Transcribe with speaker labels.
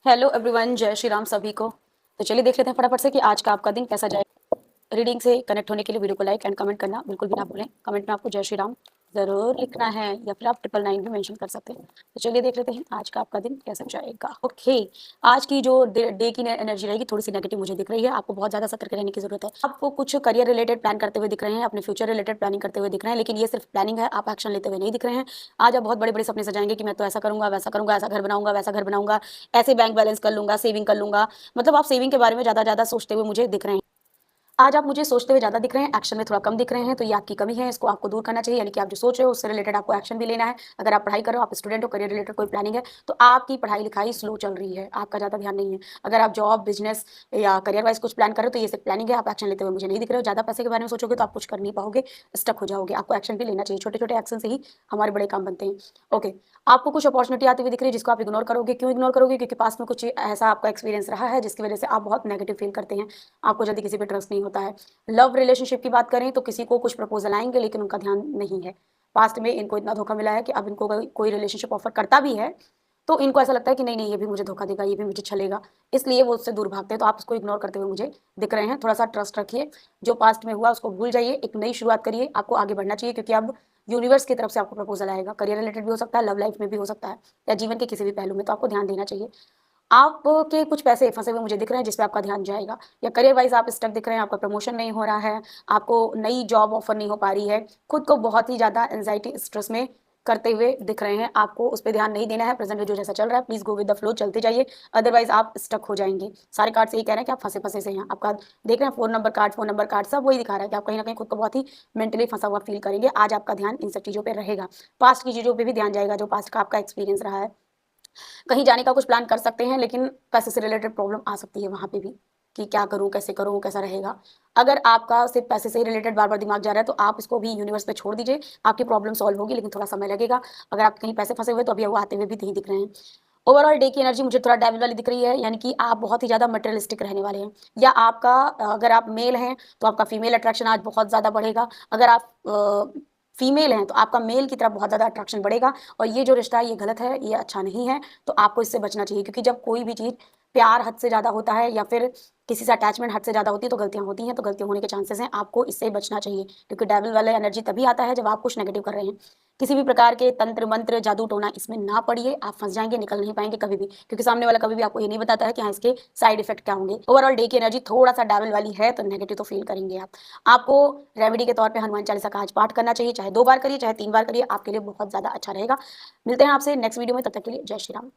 Speaker 1: Hello everyone, जय श्री राम सभी को। तो चलिए देख लेते हैं फटाफट से कि आज का आपका दिन कैसा जाएगा। रीडिंग से कनेक्ट होने के लिए वीडियो को लाइक एंड कमेंट करना बिल्कुल भी ना भूलें। कमेंट में आपको जय श्री राम ज़रूर लिखना है या फिर आप 999 भी मेंशन कर सकते हैं। तो चलिए देख लेते हैं आज का आपका दिन कैसा जाएगा। ओके, आज की जो डे की एनर्जी रहेगी थोड़ी सी नेगेटिव मुझे दिख रही है। आपको बहुत ज़्यादा सतर्क रहने की जरूरत है। आपको कुछ करियर रिलेटेड प्लान करते हुए दिख रहे हैं, अपने फ्यूचर रिलेटेड प्लानिंग करते हुए दिख रहे हैं, लेकिन ये सिर्फ प्लानिंग है, आप एक्शन लेते हुए नहीं दिख रहे हैं। आज आप बहुत बड़े बड़े सपने सजाएंगे कि मैं तो ऐसा करूंगा, ऐसा घर बनाऊंगा, वैसा घर बनाऊंगा, ऐसे बैंक बैलेंस कर लूंगा, सेविंग कर लूंगा। मतलब आप सेविंग के बारे में ज़्यादा सोचते हुए मुझे दिख रहे हैं। आज आप मुझे सोचते हुए ज़्यादा दिख रहे हैं, एक्शन में थोड़ा कम दिख रहे हैं, तो ये आपकी कमी है, इसको आपको दूर करना चाहिए। यानी कि आप जो सोच रहे हो उससे रिलेटेड आपको एक्शन भी लेना है। अगर आप पढ़ाई कर रहे हो, आप स्टूडेंट हो, करियर रिलेटेड कोई प्लानिंग है, तो आपकी पढ़ाई लिखाई स्लो चल रही है, आपका ज़्यादा ध्यान नहीं है। अगर आप जॉब बिजनेस या करियर वाइज कुछ प्लान कर रहे हो तो ये सिर्फ प्लानिंग है, आप एक्शन लेते हुए मुझे नहीं दिख रहे हो। ज़्यादा पैसे के बारे में सोचोगे तो आप कुछ कर नहीं पाओगे, स्टक हो जाओगे। आपको एक्शन भी लेना चाहिए, छोटे छोटे एक्शन से ही हमारे बड़े काम बनते हैं। ओके, आपको कुछ अपॉर्चुनिटी आती हुई दिख रही है जिसको आप इग्नोर करोगे। क्यों इग्नोर करोगे? क्योंकि पास में कुछ ऐसा आपका एक्सपीरियंस रहा है जिसकी वजह से आप बहुत नेगेटिव फील करते हैं, आपको जल्दी किसी पे ट्रस्ट नहीं होता है। लव रिलेशनशिप की बात करें तो किसी को कुछ प्रपोजल आएंगे लेकिन उनका ध्यान नहीं है। पास्ट में इनको इतना धोखा मिला है कि अब इनको कोई रिलेशनशिप ऑफर करता भी है तो इनको ऐसा लगता है कि नहीं नहीं, ये भी मुझे धोखा देगा, ये भी मुझे छलेगा, इसलिए वो उससे दूर भागते हैं। तो आप उसको इग्नोर करते हुए मुझे दिख रहे हैं। थोड़ा सा ट्रस्ट रखिए, जो पास्ट में हुआ उसको भूल जाइए, एक नई शुरुआत करिए। आपको आगे बढ़ना चाहिए क्योंकि अब यूनिवर्स की तरफ से आपको प्रपोजल आएगा। करियर रिलेटेड भी हो सकता है, लव लाइफ में भी हो सकता है, या जीवन के किसी भी पहलू में, तो आपको ध्यान देना चाहिए। आपके कुछ पैसे फंसे हुए मुझे दिख रहे हैं जिस पे आपका ध्यान जाएगा, या करियर वाइज आप स्टक दिख रहे हैं, आपका प्रमोशन नहीं हो रहा है, आपको नई जॉब ऑफर नहीं हो पा रही है, खुद को बहुत ही ज़्यादा एंजाइटी स्ट्रेस में करते हुए दिख रहे हैं। आपको उस पर ध्यान नहीं देना है। प्रेजेंट में जो जैसा चल रहा है please go with the flow, चलते जाइए, अदरवाइज आप स्टक हो जाएंगे। सारे कार्ड से ये कह रहे हैं कि आप फंसे फंसे से हैं। आपका देख रहे हैं फोन नंबर कार्ड सब वही दिखा रहा है कि आप कहीं ना कहीं खुद को बहुत ही मेंटली फंसा हुआ फील करेंगे। आज आपका ध्यान इन सब चीज़ों पर रहेगा, पास्ट की चीज़ों पर भी ध्यान जाएगा, जो पास्ट का आपका एक्सपीरियंस रहा है। कहीं जाने का कुछ प्लान कर सकते हैं लेकिन पैसे से रिलेटेड प्रॉब्लम आ सकती है वहाँ पे भी, कि क्या करूँ, कैसे करूँ, कैसा रहेगा। अगर आपका सिर्फ पैसे से ही रिलेटेड बार बार दिमाग जा रहा है तो आप इसको भी यूनिवर्स पे छोड़ दीजिए, आपकी प्रॉब्लम सॉल्व होगी लेकिन थोड़ा समय लगेगा। अगर आप कहीं पैसे फंसे हुए तो अभी वो आते हुए भी नहीं दिख रहे हैं। ओवरऑल डे की एनर्जी मुझे थोड़ा डेविल वाली दिख रही है, यानी कि आप बहुत ही ज़्यादा मटेरियलिस्टिक रहने वाले हैं। या आपका अगर आप मेल हैं तो आपका फीमेल अट्रैक्शन आज बहुत ज़्यादा बढ़ेगा। अगर आप फीमेल हैं तो आपका मेल की तरफ बहुत ज़्यादा अट्रैक्शन बढ़ेगा। और ये जो रिश्ता है ये गलत है, ये अच्छा नहीं है, तो आपको इससे बचना चाहिए। क्योंकि जब कोई भी चीज़ प्यार हद से ज़्यादा होता है या फिर किसी से अटैचमेंट हद से ज़्यादा होती है तो गलतियाँ होती हैं, तो गलतियाँ होने के चांसेस हैं, आपको इससे बचना चाहिए। क्योंकि डेविल वाला एनर्जी तभी आता है जब आप कुछ नेगेटिव कर रहे हैं। किसी भी प्रकार के तंत्र मंत्र जादू टोना इसमें ना पड़िए, आप फंस जाएंगे, निकल नहीं पाएंगे कभी भी। क्योंकि सामने वाला कभी भी आपको ये नहीं बताता है कि हाँ इसके साइड इफेक्ट क्या होंगे। ओवरऑल डे की एनर्जी थोड़ा सा डेविल वाली है तो नेगेटिव तो फील करेंगे आप। आपको रेमेडी के तौर पे हनुमान चालीसा का आज पाठ करना चाहिए, चाहे 2 बार करिए चाहे 3 बार करिए, आपके लिए बहुत ज़्यादा अच्छा रहेगा। मिलते हैं आपसे नेक्स्ट वीडियो में, तब तक के लिए जय श्री राम।